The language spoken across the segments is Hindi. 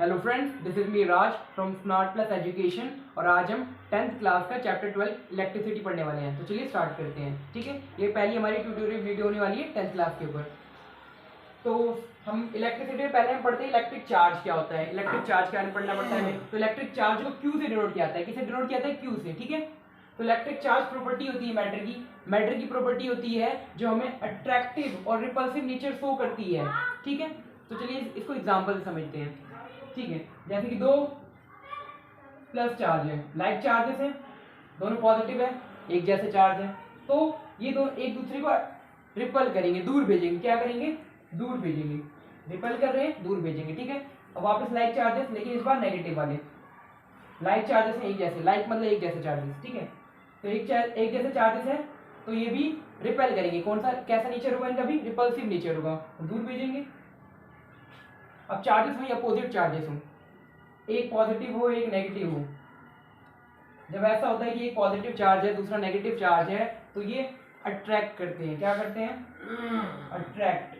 Hello friends, this is me Raj from smart plus education और आज हम 10th क्लास का चैप्टर 12 इलेक्ट्रिसिटी पढ़ने वाले हैं। तो चलिए स्टार्ट करते हैं। ठीक है, ये पहली हमारी ट्यूटोरियल वीडियो होने वाली है 10th क्लास के ऊपर। तो हम इलेक्ट्रिसिटी में पहले हम पढ़ते हैं इलेक्ट्रिक चार्ज क्या होता है। इलेक्ट्रिक चार्ज क्या पढ़ना पड़ता है हमें। तो इलेक्ट्रिक चार्ज को क्यू से डिनोट किया जाता है। किसे डिनोट किया जाता है? क्यू से। ठीक है, तो इलेक्ट्रिक चार्ज प्रॉपर्टी होती है मैटर की प्रॉपर्टी होती है जो हमें अट्रैक्टिव और रिपल्सिव नेचर शो करती है। ठीक है, तो चलिए इसको एग्जांपल से समझते हैं। ठीक है, जैसे कि दो प्लस चार्ज है, लाइक चार्जेस है, दोनों पॉजिटिव है, एक जैसे चार्ज है, तो ये दोनों एक दूसरे को रिपल करेंगे, दूर भेजेंगे। क्या करेंगे? दूर भेजेंगे। रिपल कर रहे हैं, दूर भेजेंगे। ठीक है, अब वापस लाइक चार्जेस, लेकिन इस बार नेगेटिव वाले। लाइक चार्जेस है एक जैसे, लाइक मतलब एक जैसे चार्जेस। ठीक है, तो एक जैसे चार्जेस है तो ये भी रिपेल करेंगे। कौन सा कैसा नेचर होगा इनका? भी रिपल्सिव नेचर होगा, दूर भेजेंगे। अब चार्जेस में अपोजिट चार्जेस हो, एक पॉजिटिव हो एक नेगेटिव हो। जब ऐसा होता है कि एक पॉजिटिव चार्ज है दूसरा नेगेटिव चार्ज है तो ये अट्रैक्ट करते हैं। क्या करते हैं? अट्रैक्ट।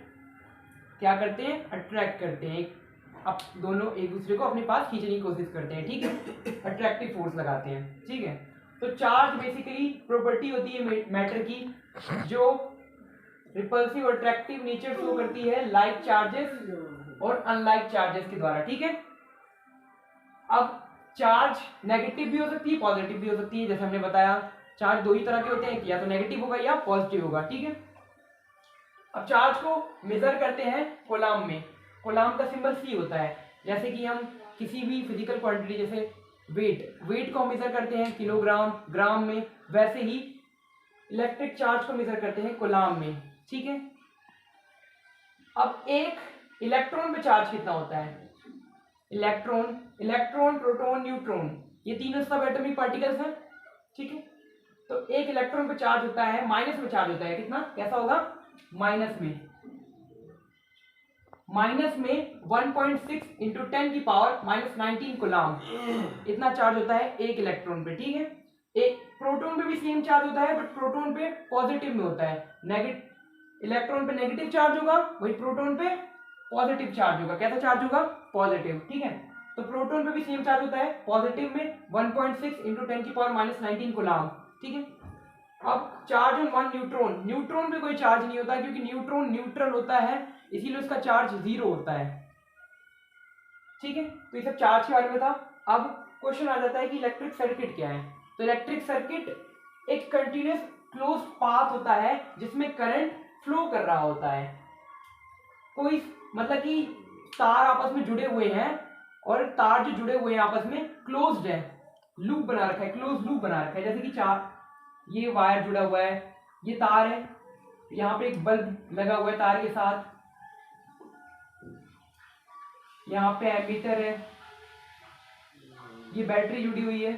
क्या करते हैं? अट्रैक्ट करते हैं। अब दोनों एक दूसरे को अपने पास खींचने की कोशिश करते हैं। ठीक है, अट्रैक्टिव फोर्स लगाते हैं। ठीक है, तो चार्ज बेसिकली प्रॉपर्टी होती है मैटर की जो रिपल्सिव और अट्रैक्टिव नेचर शो करती है लाइक चार्जेस और अनलाइक चार्जेस के द्वारा। ठीक है, अब चार्ज नेगेटिव भी हो सकती है पॉजिटिव भी हो सकती है। जैसे हमने बताया चार्ज दो ही तरह के होते हैं, या तो नेगेटिव होगा या पॉजिटिव होगा। ठीक है, अब चार्ज को मेजर करते हैं कोलाम में। कोलाम का सिंबल सी होता है। जैसे कि हम किसी भी फिजिकल क्वांटिटी जैसे वेट को मेजर करते हैं किलोग्राम ग्राम में, वैसे ही इलेक्ट्रिक चार्ज को मेजर करते हैं कोलाम में। ठीक है, अब एक इलेक्ट्रॉन पे चार्ज कितना होता है? इलेक्ट्रॉन प्रोटॉन न्यूट्रॉन, ये तीनों सब एटॉमिक पार्टिकल्स हैं। ठीक है, तो एक इलेक्ट्रॉन पे चार्ज होता है, माइनस में चार्ज होता है। कितना? कैसा होगा? माइनस में 1.6 इंटू 10 की पावर -19 कोलाम, इतना चार्ज होता है एक इलेक्ट्रॉन पे। ठीक है, एक प्रोटॉन पे भी सेम चार्ज होता है, बट प्रोटॉन पे पॉजिटिव में होता है। इलेक्ट्रॉन पे नेगेटिव चार्ज होगा, वही प्रोटॉन पे पॉजिटिव चार्ज होगा। कैसा चार्ज होगा? पॉजिटिव। ठीक है, तो प्रोटॉन पे भी सेम चार्ज होता है, पॉजिटिव में 1.6 इंटू 10 की पावर -19 कोलाम। ठीक है, अब charge on one neutron, neutron पे कोई चार्ज नहीं होता क्योंकि न्यूट्रॉन न्यूट्रल होता है, इसीलिए उसका चार्ज 0 होता है। ठीक है, तो ये सब चार्ज के बारे में था। अब क्वेश्चन आ जाता है कि इलेक्ट्रिक सर्किट क्या है। तो इलेक्ट्रिक सर्किट एक कंटिन्यूअस क्लोज पाथ होता है जिसमें करंट फ्लो कर रहा होता है। कोई मतलब कि तार आपस में जुड़े हुए हैं और तार जो जुड़े हुए हैं आपस में क्लोज्ड है, लूप बना रखा है, क्लोज लूप बना रखा है। जैसे कि ये वायर जुड़ा हुआ है, ये तार है, यहाँ पे एक बल्ब लगा हुआ है तार के साथ, यहाँ पे एमीटर है, ये बैटरी जुड़ी हुई है,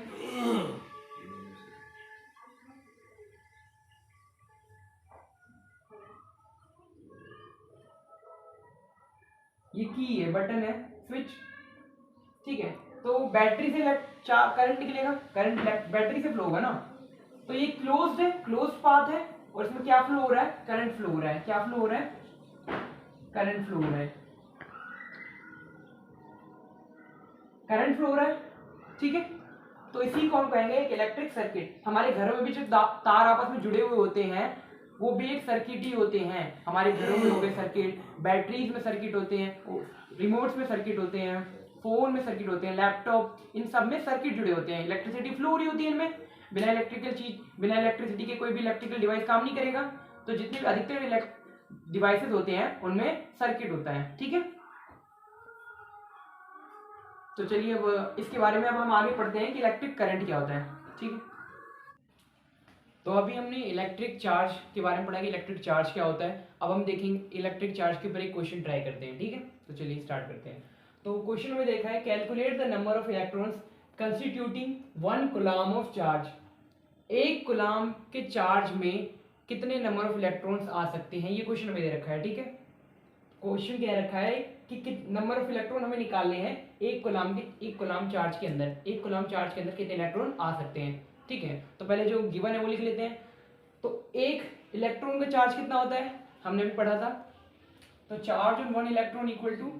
ये की है, बटन है, स्विच। ठीक है, तो बैटरी से करंट निकलेगा, करंट बैटरी से फ्लो होगा ना। तो ये क्लोज्ड है, क्लोज पाथ है, और इसमें क्या फ्लो हो रहा है? करंट फ्लो हो रहा है। क्या फ्लो हो रहा है? करंट फ्लो हो रहा है। करंट फ्लो हो रहा है। ठीक है, तो इसी को हम कहेंगे एक इलेक्ट्रिक सर्किट। हमारे घरों में भी जो तार आपस में जुड़े हुए होते हैं वो भी एक सर्किट ही होते हैं। हमारे घरों में हो गए सर्किट, बैटरीज में सर्किट होते हैं, रिमोट्स में सर्किट होते हैं, फोन में सर्किट होते हैं, लैपटॉप, इन सब में सर्किट जुड़े होते हैं। इलेक्ट्रिसिटी फ्लो हो रही होती है इनमें। बिना इलेक्ट्रिसिटी के कोई भी इलेक्ट्रिकल डिवाइस काम नहीं करेगा। तो जितने भी अधिकतर डिवाइसेस होते हैं उनमें सर्किट होता है। ठीक है, तो चलिए अब इसके बारे में अब हम आगे पढ़ते हैं कि इलेक्ट्रिक करंट क्या होता है। ठीक है, तो अभी हमने इलेक्ट्रिक चार्ज के बारे में पढ़ा कि इलेक्ट्रिक चार्ज क्या होता है। अब हम देखेंगे इलेक्ट्रिक चार्ज के ऊपर एक क्वेश्चन ट्राई करते हैं। ठीक है, तो चलिए स्टार्ट करते हैं। तो क्वेश्चन में देखा है calculate the number of electrons constituting 1 coulomb of charge. एक कूलम के चार्ज में कितने नंबर ऑफ इलेक्ट्रॉन्स आ सकते हैं, ये क्वेश्चन में दे रखा है। ठीक है, क्वेश्चन क्या रखा है कि नंबर ऑफ इलेक्ट्रॉन हमें निकालने हैं एक कूलम चार्ज के अंदर, एक कूलम चार्ज के अंदर कितने इलेक्ट्रॉन आ सकते हैं। ठीक है, तो पहले जो गिवन है वो लिख लेते हैं। तो एक इलेक्ट्रॉन का चार्ज कितना होता है हमने भी पढ़ा था। तो charge on one electron equal to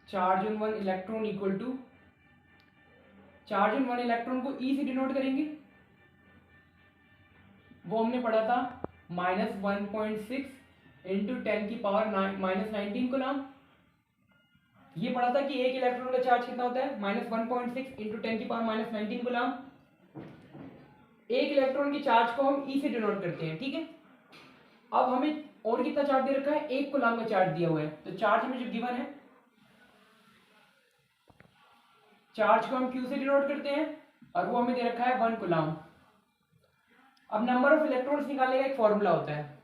charge on one electron equal to, charge on one electron को ई से डिनोट करेंगे, वो हमने पढ़ा था -1.6 इंटू 10 की पावर -19 कूलम। ये पढ़ा था कि एक इलेक्ट्रॉन का चार्ज कितना होता है, -1.6 इंटू 10 की पावर -19 कूलम। एक इलेक्ट्रॉन की चार्ज को हम ई से डिनोट करते हैं, ठीक है। अब हमें और कितना चार्ज दे रखा है, 1 कूलम का चार्ज दिया हुआ है, तो चार्ज हमें जो गिवन है, चार्ज को हम क्यू से डिनोट करते हैं और वो हमें दे रखा है 1 कूलम। अब नंबर ऑफ इलेक्ट्रॉन्स निकालने का एक फॉर्मूला होता है,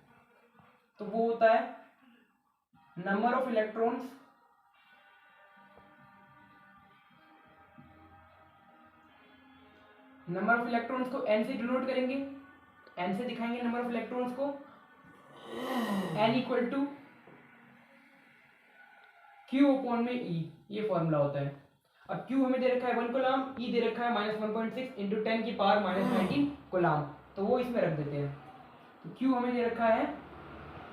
तो वो होता है नंबर ऑफ इलेक्ट्रॉन्स को n से डिनोट करेंगे, n से दिखाएंगे नंबर ऑफ इलेक्ट्रॉन्स को, n equal to q upon में e, ये फॉर्मूला होता है। अब q हमें दे रखा है 1 कूलम, e दे रखा है -1.6 इंटू 10 की पावर -19 कूलम, तो वो इसमें रख देते हैं। तो q हमें दे रखा है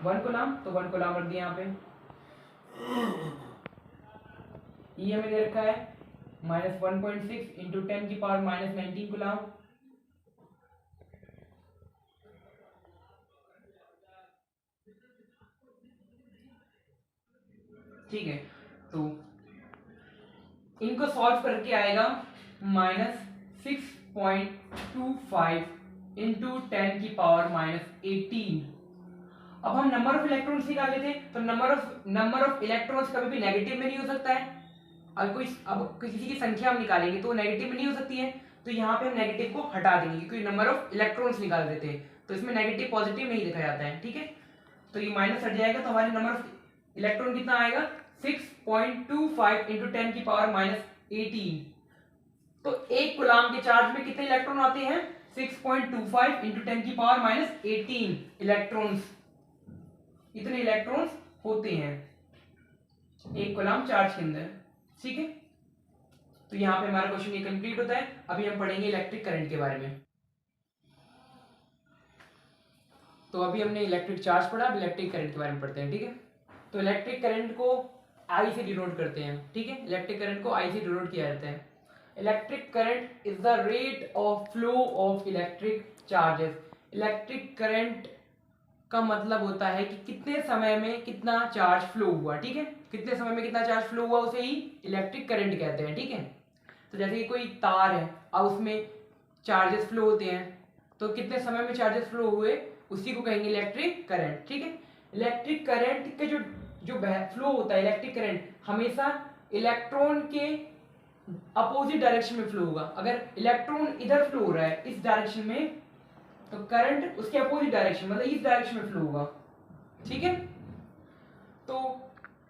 1 कूलम, तो 1 कूलम रख दिया यहाँ पे। e हमें दे रखा है -1.6 इंटू 10 की पावर -19 कूलम। ठीक है, तो इनको सॉल्व करके आएगा -6.25 इंटू 10 की पावर -18। अब हम नंबर ऑफ इलेक्ट्रॉन्स निकाले थे, तो नंबर ऑफ इलेक्ट्रॉन्स कभी भी नेगेटिव में नहीं हो सकता है। अब किसी की संख्या हम निकालेंगे तो वो नेगेटिव में नहीं हो सकती है, तो यहाँ पे हम नेगेटिव को हटा देंगे क्योंकि नंबर ऑफ इलेक्ट्रॉन्स निकाल देते हैं, तो इसमें नेगेटिव पॉजिटिव नहीं दिखा जाता है, ठीक है। तो ये माइनस हट जाएगा, तो हमारे नंबर ऑफ इलेक्ट्रॉन कितना आएगा, 6.25 इंटू 10 की पावर -18। तो एक कूलम के चार्ज में कितने इलेक्ट्रॉन आते हैं, 6.25 इंटू 10 की पावर -18 इलेक्ट्रॉन्स, इतने इलेक्ट्रॉन्स होते हैं एक कूलम चार्ज के अंदर, ठीक है। तो यहां पे हमारा क्वेश्चन ये कंप्लीट होता है। अभी हम पढ़ेंगे इलेक्ट्रिक करंट के बारे में। तो अभी हमने इलेक्ट्रिक चार्ज पढ़ा, अब इलेक्ट्रिक करंट के बारे में पढ़ते हैं, ठीक है। तो इलेक्ट्रिक करंट को आई से डिनोट करते हैं, ठीक है। इलेक्ट्रिक करंट को आई से डिनोट किया जाता है। Electric current is the rate of flow of electric charges. Electric current का मतलब होता है कि कितने समय में कितना चार्ज फ्लो हुआ, ठीक है। कितने समय में कितना चार्ज फ्लो हुआ उसे ही इलेक्ट्रिक करंट कहते हैं, ठीक है। तो जैसे कि कोई तार है, अब उसमें चार्जेस फ्लो होते हैं, तो कितने समय में चार्जेस फ्लो हुए उसी को कहेंगे इलेक्ट्रिक करंट, ठीक है। इलेक्ट्रिक करंट के जो फ्लो होता है, इलेक्ट्रिक करंट हमेशा इलेक्ट्रॉन के अपोजिट डायरेक्शन में फ्लो होगा। अगर इलेक्ट्रॉन इधर फ्लो हो रहा है इस डायरेक्शन में, तो करंट उसके अपोजिट डायरेक्शन मतलब इस डायरेक्शन में फ्लो होगा, ठीक है। तो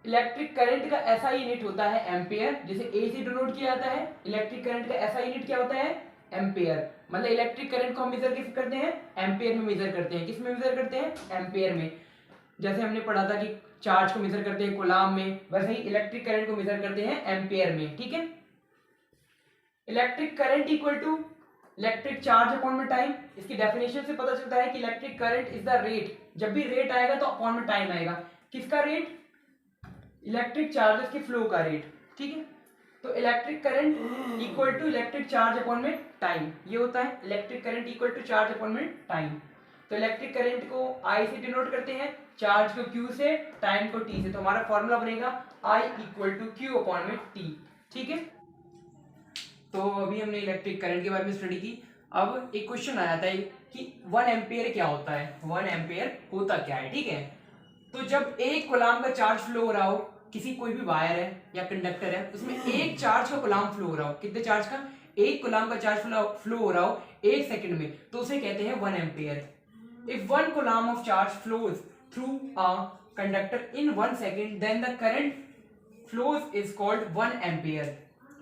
इलेक्ट्रिक करंट का ऐसा यूनिट होता है एम्पियर, जिसे ए से डिनोट किया जाता है। इलेक्ट्रिक करंट का ऐसा यूनिट क्या होता है, एम्पियर। मतलब इलेक्ट्रिक करंट को हम मेजर किस करते हैं, एम्पियर में मेजर करते हैं। किस में मेजर करते हैं, एम्पियर में। जैसे हमने पढ़ा था कि चार्ज को मेजर करते हैं कूलम में, वैसे ही इलेक्ट्रिक करंट को मेजर करते हैं एम्पियर में, ठीक है। Electric current equal to electric charge upon में टाइम। इसकी डेफिनेशन से पता चलता है कि electric current is the rate, जब भी रेट आएगा तो अपॉन में टाइम आएगा। किसका रेट, इलेक्ट्रिक चार्जेस के फ्लो का रेट, ठीक है। तो electric current equal to electric charge upon में टाइम, ये होता है electric current equal to charge upon में टाइम। तो इलेक्ट्रिक करंट को आई से डिनोट करते हैं, चार्ज को क्यू से, टाइम को टी से। तो हमारा फॉर्मूला बनेगा I equal to Q upon में टी, ठीक है। तो अभी हमने इलेक्ट्रिक करंट के बारे में स्टडी की। अब एक क्वेश्चन आया था कि 1 एम्पियर क्या होता है, 1 एम्पियर होता क्या है, ठीक है। तो जब एक कूलम का चार्ज फ्लो हो रहा हो, किसी कोई भी वायर है या कंडक्टर है, उसमें एक चार्ज का कूलम फ्लो हो रहा हो, कितने चार्ज का, एक कूलम का चार्ज फ्लो हो रहा हो 1 सेकंड में, तो उसे कहते हैं 1 ampere. If 1 coulomb of charge flows through a conductor in 1 second, then the current flows is called 1 ampere.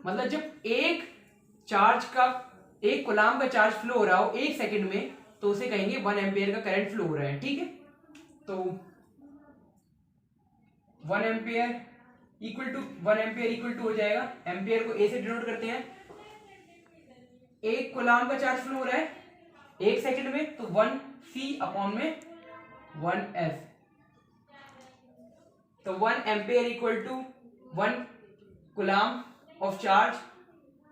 मतलब जब एक कूलम का चार्ज फ्लो हो रहा हो 1 सेकंड में, तो उसे कहेंगे 1 एम्पियर का करंट फ्लो हो रहा है, ठीक है। तो 1 एम्पियर इक्वल टू हो जाएगा, एम्पियर को ए से डिनोट करते हैं, एक कूलम का चार्ज फ्लो हो रहा है 1 सेकंड में, तो 1 सी अपॉन में 1 एस। तो 1 ampere equal to 1 coulomb of charge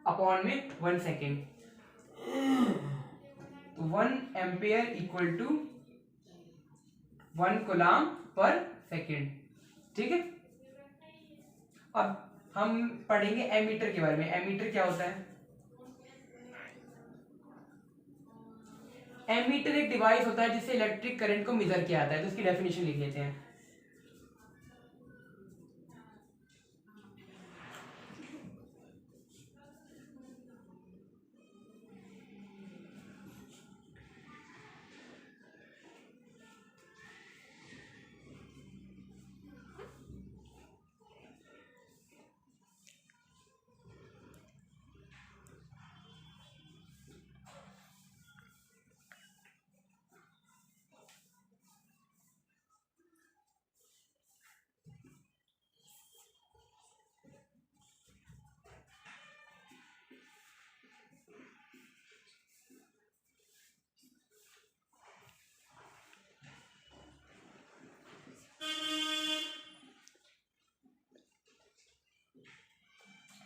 upon में 1 सेकेंड, तो 1 एम्पियर इक्वल टू 1 कूलम पर सेकेंड। ठीक है, अब हम पढ़ेंगे एमीटर के बारे में। एमीटर क्या होता है? एमीटर एक डिवाइस होता है जिससे इलेक्ट्रिक करंट को मेजर किया जाता है। तो इसकी डेफिनेशन लिख लेते हैं।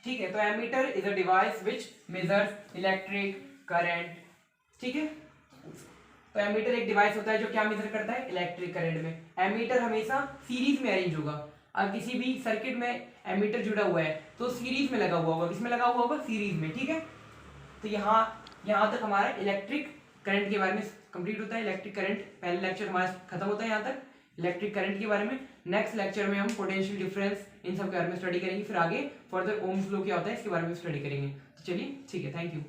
ठीक है, तो ammeter is a device which measures electric current. ठीक है, तो एमीटर एक डिवाइस होता है जो क्या मेजर करता है? इलेक्ट्रिक करंट में। एमीटर हमेशा सीरीज में अरेंज होगा। अब किसी भी सर्किट में एमीटर जुड़ा हुआ है तो सीरीज में लगा हुआ होगा। किसमें लगा हुआ होगा? सीरीज में। ठीक है, तो यहाँ तक हमारा इलेक्ट्रिक करंट के बारे में कंप्लीट होता है। इलेक्ट्रिक करंट पहले लेक्चर हमारा खत्म होता है यहाँ तक इलेक्ट्रिक करंट के बारे में। नेक्स्ट लेक्चर में हम पोटेंशियल डिफरेंस इन सब के बारे में स्टडी करेंगे। फिर आगे फर्दर ओम्स लॉ क्या होता है इसके बारे में स्टडी करेंगे। तो चलिए, ठीक है, थैंक यू।